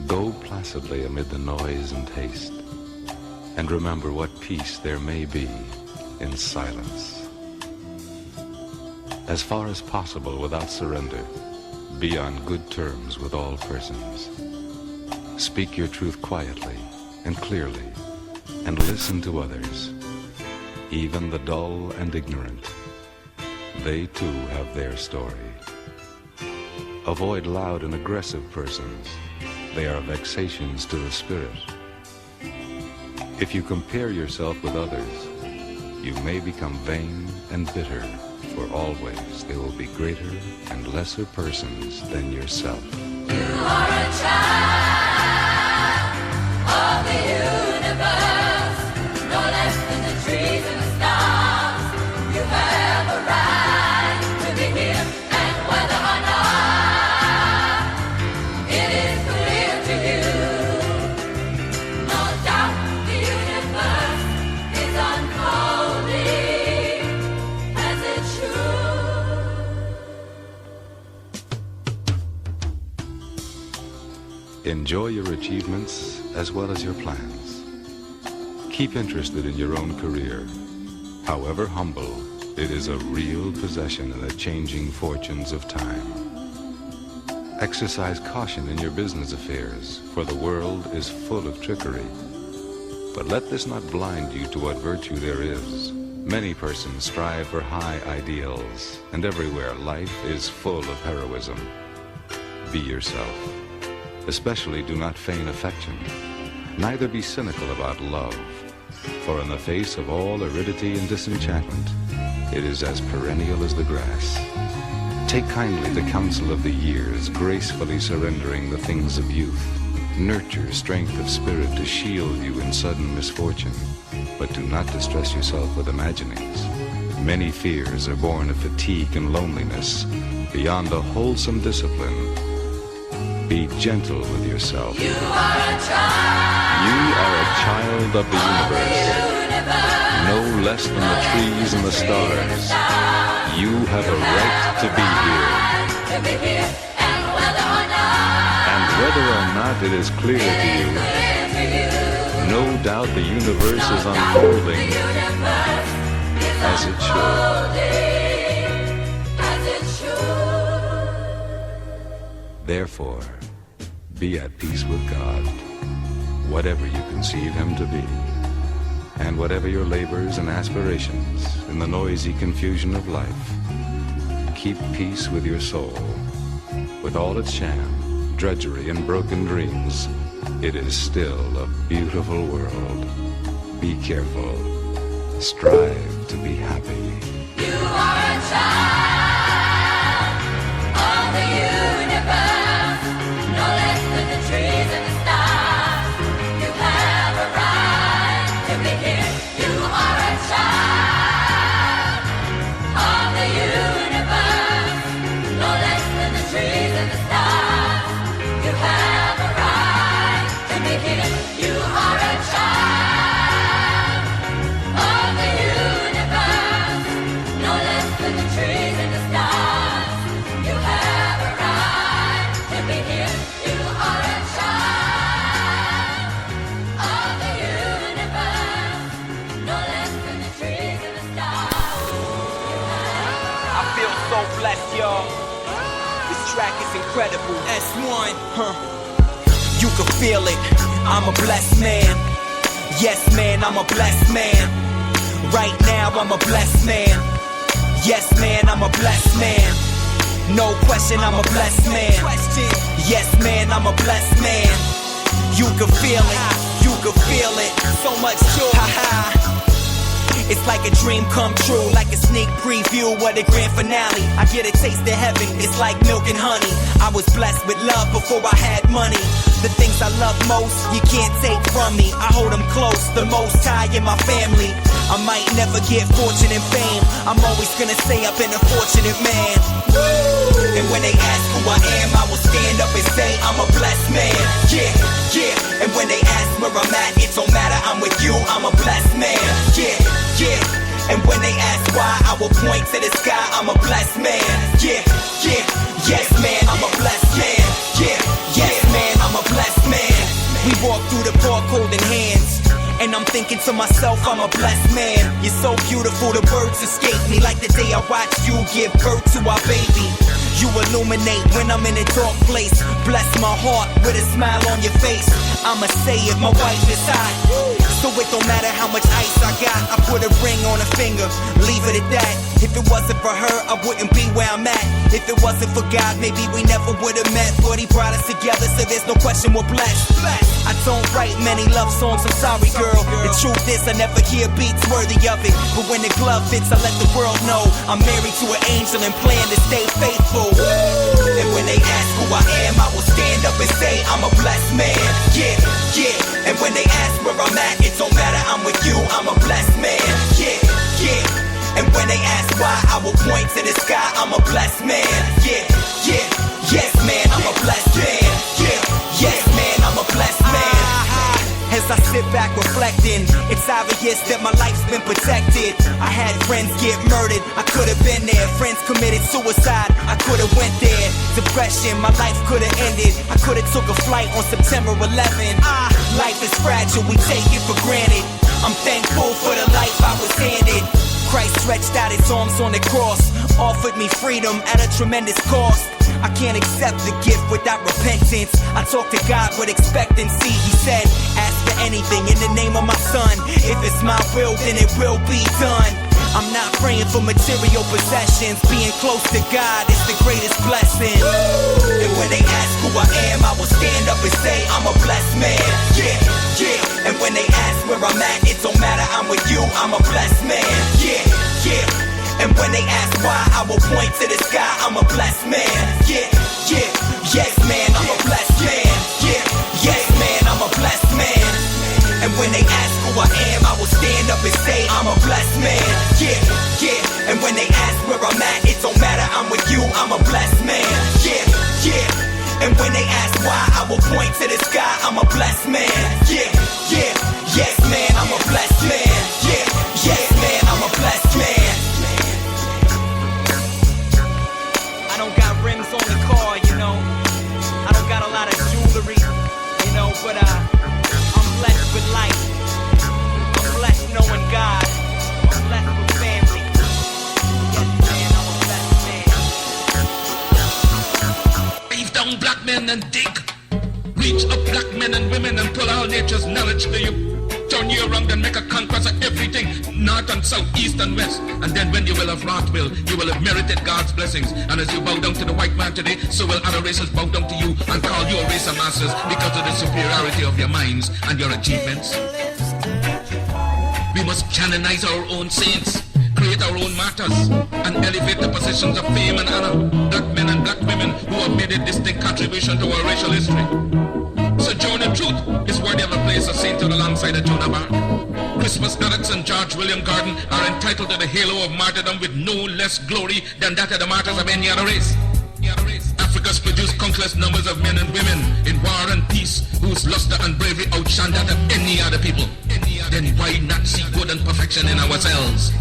Go placidly amid the noise and haste, and remember what peace there may be in silence. As far as possible without surrender, be on good terms with all persons. Speak your truth quietly and clearly, and listen to others, even the dull and ignorant. They too have their story. Avoid loud and aggressive persons. They are vexations to the spirit. If you compare yourself with others, you may become vain and bitter, for always there will be greater and lesser persons than yourself. You are a child of the universe, no less than the trees and the stars. You have a right to be here, and whether or not it is clear to you, no doubt the universe is unfolding as it should. Enjoy your achievements as well as your plans. Keep interested in your own career. However humble, it is a real possession in the changing fortunes of time. Exercise caution in your business affairs, for the world is full of trickery. But let this not blind you to what virtue there is. Many persons strive for high ideals, and everywhere life is full of heroism. Be yourself. Especially do not feign affection. Neither be cynical about love, for in the face of all aridity and disenchantment, it is as perennial as the grass. Take kindly the counsel of the years, gracefully surrendering the things of youth. Nurture strength of spirit to shield you in sudden misfortune, but do not distress yourself with imaginings. Many fears are born of fatigue and loneliness. Beyond a wholesome discipline, be gentle with yourself. You are a child. You are a child of the universe, no less than the trees and the stars. You have a right to be here. And whether or not it is clear to you, no doubt the universe is unfolding as it should. Therefore, be at peace with God, whatever you conceive Him to be, and whatever your labors and aspirations in the noisy confusion of life. Keep peace with your soul. With all its sham, drudgery, and broken dreams, it is still a beautiful world. Be careful. Strive to be happy. You are a child of the universe, no less than the trees and the stars. You have a right to be here. You are a child of the universe, no less than the trees and the stars. You have a right to be here. You are a child of the universe, no less than the trees and the stars. You have a right to be here. You are a child of the universe, no less than the trees and the stars. I feel so blessed, y'all. This track is incredible. S1, You can feel it. I'm a blessed man. Yes, man, I'm a blessed man. Right now, I'm a blessed man. Yes, man, I'm a blessed man. No question, I'm a blessed man. Yes, man, I'm a blessed man. You can feel it. You can feel it. So much joy. It's like a dream come true, like a sneak preview of the grand finale. I get a taste of heaven, it's like milk and honey. I was blessed with love before I had money. The things I love most, you can't take from me. I hold them close, the most high in my family. I might never get fortune and fame, I'm always gonna say I've been a fortunate man. And when they ask who I am, I will stand up and say I'm a blessed man. Yeah, yeah. And when they ask where I'm at, it don't matter, I'm with you, I'm a blessed man. Yeah, yeah. And when they ask why, I will point to the sky, I'm a blessed man. Yeah, yeah. Yes, man, I'm a blessed man. Yeah, yes, man, I'm a blessed man. thinking to myself, I'm a blessed man. You're so beautiful, the words escape me, like the day I watched you give birth to our baby. You illuminate when I'm in a dark place. Bless my heart with a smile on your face. I'ma say it, my wife is hot, so it don't matter how much ice I got. I put a ring on her finger, leave it at that. If it wasn't for her, I wouldn't be where I'm at. If it wasn't for God, maybe we never would've met. But he brought us together, so there's no question we're blessed. I don't write many love songs, I'm sorry girl. The truth is I never hear beats worthy of it. But when the glove fits, I let the world know I'm married to an angel and plan to stay faithful. And when they ask who I am, I will stand up and say I'm a blessed man. Yeah, yeah. And when they ask where I'm at, it don't matter, I'm with you, I'm a blessed man. Yeah, yeah. And when they ask why, I will point to the sky, I'm a blessed man. Yeah, yeah. Yes man, I'm a blessed man. Yeah, yes man, I'm a blessed man. As I sit back reflecting, it's obvious that my life's been protected. I had friends get murdered, I could've been there. Friends committed suicide, I could've went there. Depression, my life could've ended. I could've took a flight on September 11. Life is fragile, we take it for granted. I'm thankful for the life I was handed. Christ stretched out his arms on the cross, offered me freedom at a tremendous cost. I can't accept the gift without repentance. I talk to God with expectancy. He said, ask for anything in the name of my son. If it's my will, then it will be done. I'm not praying for material possessions. Being close to God is the greatest blessing. And when they ask who I am, I will stand up and say I'm a blessed man. Yeah, yeah. And when they ask where I'm at, it don't matter, I'm with you, I'm a blessed man. Yeah, yeah. And when they ask why, I will point to the sky, I'm a blessed man. Yeah, yeah, yes man, I'm a blessed man. Yeah, yes man, I'm a blessed man. And when they ask who I am, I will stand up and say I'm a blessed man. Yeah, yeah. And when they ask where I'm at, it don't matter, I'm with you, I'm a blessed man. Yeah, yeah. And when they ask why, I will point to the sky, I'm a blessed man. Yeah, yeah, yes man, I'm a blessed man. Yeah, yes man, I'm a blessed man. I don't got rims on the car, you know. I don't got a lot of jewelry, you know, but I'm blessed with life. I'm blessed knowing God. I'm blessed with family. Yes, man, I'm a blessed man. Leave down black men and dig. Reach up black men and women and pull all nature's knowledge to you. Turn you around and make a conquest of everything, north and south, east and west. And then when you will have wrought will, you will have merited God's blessings. And as you bow down to the white man today, so will other races bow down to you and call you a race of masters because of the superiority of your minds and your achievements. We must canonize our own saints, create our own martyrs, and elevate the positions of fame and honor. Black men and black women who have made a distinct contribution to our racial history. Sojourner Truth is worthy of a place of sainthood alongside of Joan of Arc. Christmas addicts and George William Gordon are entitled to the halo of martyrdom with no less glory than that of the martyrs of any other race. Africa's produced countless numbers of men and women in war and peace whose luster and bravery outshine that of any other people. Then why not see good and perfection in ourselves?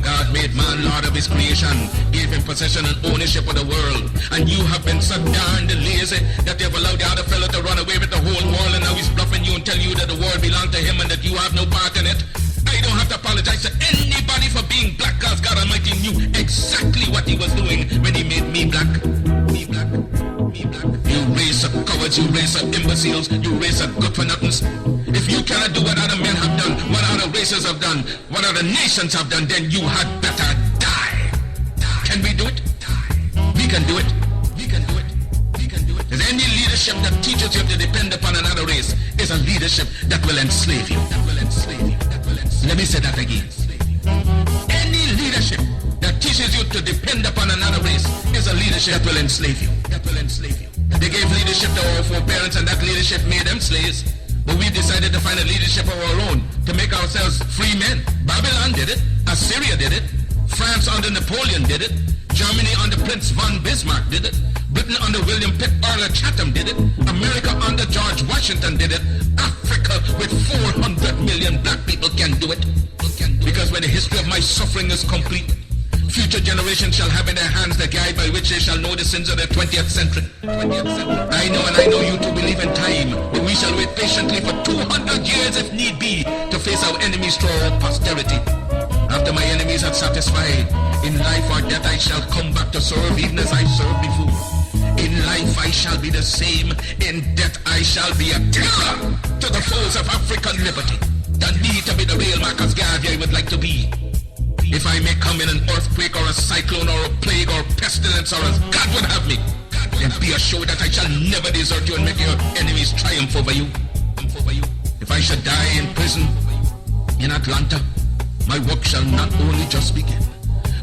God made man lord of his creation, gave him possession and ownership of the world. And you have been so darned lazy that they've allowed the other fellow to run away with the whole world, and now he's bluffing you and telling you that the world belongs to him and that you have no part in it. I don't have to apologize to anybody for being black, cause God Almighty knew exactly what he was doing when he made me black. Me black. Me black. You race of cowards, you race of imbeciles, you race of good-for-nothings. If you cannot do what other men have done, what other races have done, what other nations have done, then you had better die. Can we do it? We can do it. We can do it. We can do it. Is any leadership that teaches you to depend upon another race is a leadership that will enslave you. That will enslave you. That will enslave you. Let me say that again. Any leadership that teaches you to depend upon another race is a leadership that will enslave you. That will enslave you. They gave leadership to our foreparents and that leadership made them slaves. But we decided to find a leadership of our own to make ourselves free men. Babylon did it. Assyria did it. France under Napoleon did it. Germany under Prince von Bismarck did it. Britain under William Pitt Arthur Chatham did it. America under George Washington did it. Africa with 400 million black people can do it. Because when the history of my suffering is complete, Future generations shall have in their hands the guide by which they shall know the sins of the 20th century. I know and I know you too believe in time, that we shall wait patiently for 200 years if need be to face our enemies to our posterity. After my enemies have satisfied, in life or death I shall come back to serve even as I served before. In life I shall be the same, in death I shall be a terror to the foes of African liberty. Than me to be the real Marcus Garvey I would like to be. If I may come in an earthquake or a cyclone or a plague or pestilence or as God would have me, then be assured that I shall never desert you and make your enemies triumph over you. If I should die in prison in Atlanta, my work shall not only just begin,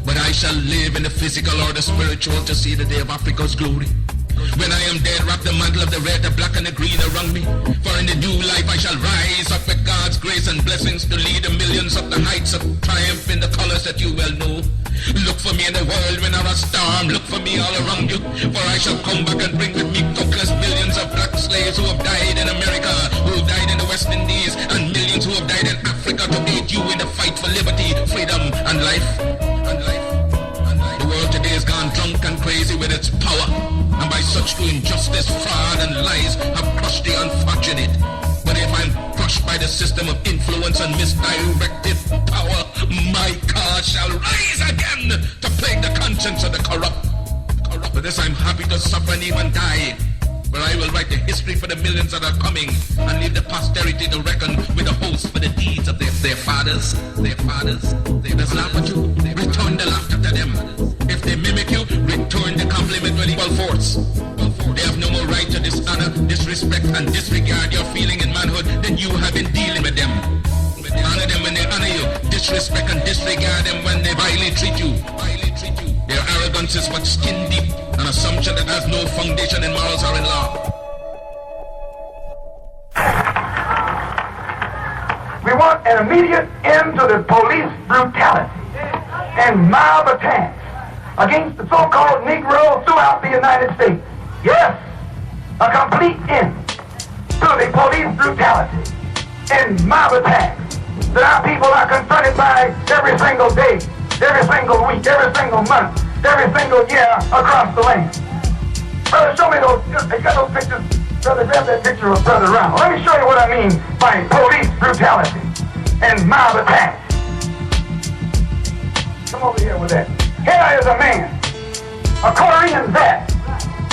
but I shall live in the physical or the spiritual to see the day of Africa's glory. When I am dead, wrap the mantle of the red, the black and the green around me. For in the new life I shall rise up with God's grace and blessings to lead the millions up the heights of triumph in the colors that you well know. Look for me in the world when there are storm. Look for me all around you. For I shall come back and bring with me countless millions of black slaves who have died in America, who have died in the West Indies, and millions who have died in Africa to aid you in the fight for liberty, freedom, and life. The world today has gone drunk and crazy with its power, and by such to injustice, fraud, and lies have crushed the unfortunate. But if I'm crushed by the system of influence and misdirected power, my cause shall rise again to plague the conscience of the corrupt. For this I'm happy to suffer and even die, but I will write the history for the millions that are coming and leave the posterity to reckon with the host for the deeds of their fathers. They just laugh at you, return the laughter to them. If they mimic you, return the compliment with equal force. They have no more right to dishonor, disrespect, and disregard your feeling in manhood than you have in dealing with them. Honor them when they honor you, disrespect and disregard them when they vilely treat you. Their arrogance is but skin deep, an assumption that has no foundation in morals or in law. We want an immediate end to the police brutality and mob attacks against the so-called Negroes throughout the United States. Yes, a complete end to the police brutality and mob attacks that our people are confronted by every single day, every single week, every single month, every single year across the land. Brother, show me those, you got those pictures? Brother, grab that picture of Brother Ronald. Let me show you what I mean by police brutality and mob attacks. Come over here with that. Here is a man, a Korean vet.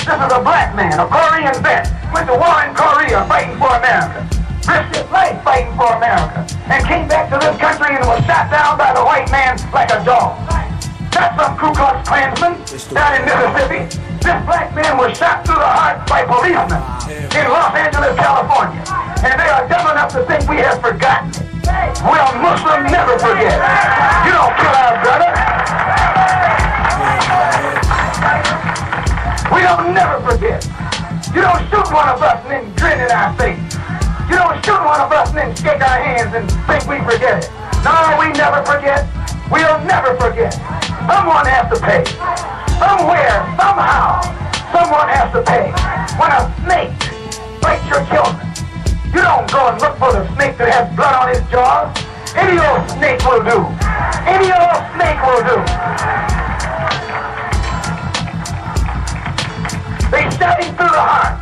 This is a black man, a Korean vet. Went to war in Korea fighting for America. Risked his life fighting for America. And came back to this country and was shot down by the white man like a dog. That's some Ku Klux Klansman down in Mississippi. This black man was shot through the heart by policemen in Los Angeles, California. And they are dumb enough to think we have forgotten. Well, Muslims never forget. You don't kill our brother. We don't never forget. You don't shoot one of us and then grin in our face. You don't shoot one of us and then shake our hands and think we forget it. No, we never forget. We'll never forget. Someone has to pay. Somewhere, somehow, someone has to pay. When a snake bites your children, you don't go and look for the snake that has blood on his jaws. Any old snake will do. Any old snake will do. They shot him through the heart.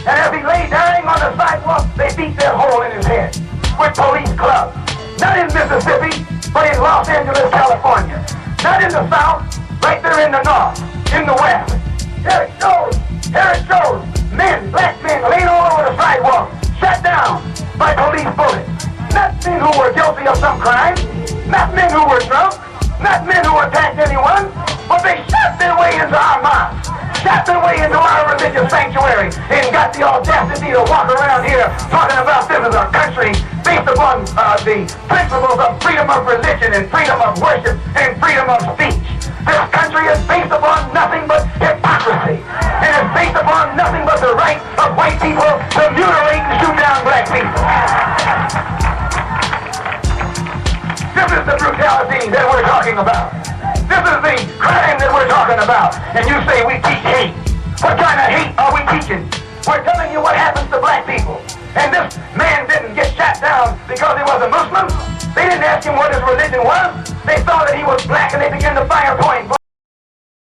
And as he lay dying on the sidewalk, they beat their hole in his head with police clubs. Not in Mississippi, but in Los Angeles, California. Not in the South, right there in the North, in the West. Here it shows. Men, black men, laying all over the sidewalk, shot down by police bullets. Not men who were guilty of some crime, not men who were drunk, not men who attacked anyone, but they shot their way into our mosques, shot their way into our religious sanctuary, and got the audacity to walk around here talking about this as a country based upon the principles of freedom of religion and freedom of worship and freedom of speech. This country is based upon nothing but hypocrisy, and it's based upon nothing but the right of white people to mutilate and shoot down black people. This is the brutality that we're talking about. This is the crime that we're talking about. And you say we teach hate. What kind of hate are we teaching? We're telling you what happens to black people. And this man didn't get shot down because he was a Muslim. They didn't ask him what his religion was. They saw that he was black and they began to fire point